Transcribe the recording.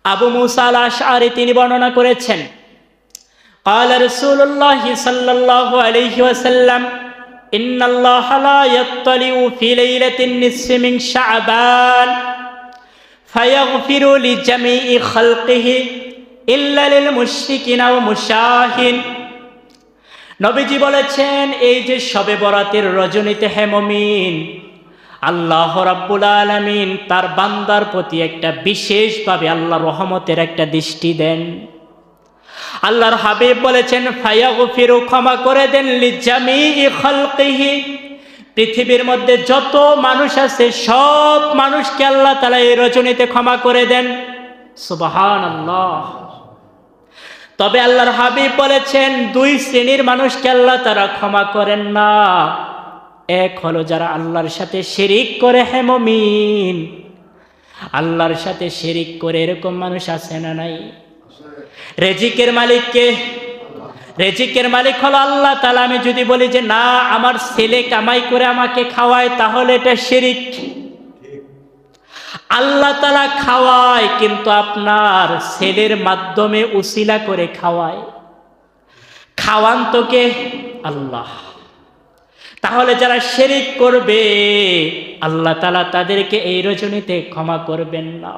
আবু মুসা আল আশআরী তিনি বর্ণনা করেছেন, قال رسول الله صلى الله عليه وسلم إن الله لا يطلع في ليلة النصف من شعبان فيغفر لجميع خلقه إلا للمشركين ومشاهين। নবীজি বলেছেন, এই যে শবে বরাতের রজনীতে হে মুমিন, আল্লাহ রাব্বুল আলামিন তার বান্দার প্রতি একটা বিশেষভাবে আল্লাহর রহমতের একটা দৃষ্টি দেন। আল্লাহর হাবিব বলেছেন, ফায়াগফিরু, ক্ষমা করে দেন, লিজামিই খালকিহি, পৃথিবীর মধ্যে যত মানুষ আছে সব মানুষকে আল্লাহ তাআলা এই রজনীতে ক্ষমা করে দেন। সুবহানাল্লাহ। তবে আল্লাহর হাবিব বলেছেন, দুই শ্রেণীর মানুষকে আল্লাহ তাআলা ক্ষমা করেন না। এক হলো যারা আল্লাহর সাথে শিরিক করে। হে মুমিন, আল্লাহর সাথে শিরিক করে এরকম মানুষ আছে না নাই? রিজিকের মালিক কে? রিজিকের মালিক হলো আল্লাহ তাআলা। আমি যদি বলি যে না, আমার ছেলে কামাই করে আমাকে খাওয়ায়, তাহলে এটা শিরিক। আল্লাহ তাআলা খাওয়ায়, কিন্তু আপনার ছেলের মাধ্যমে উসিলা করে খাওয়ায়। খাওয়ান তো কে? আল্লাহ। তাহলে যারা শিরিক করবে আল্লাহ তাআলা তাদেরকে এই রজনীতে ক্ষমা করবেন না।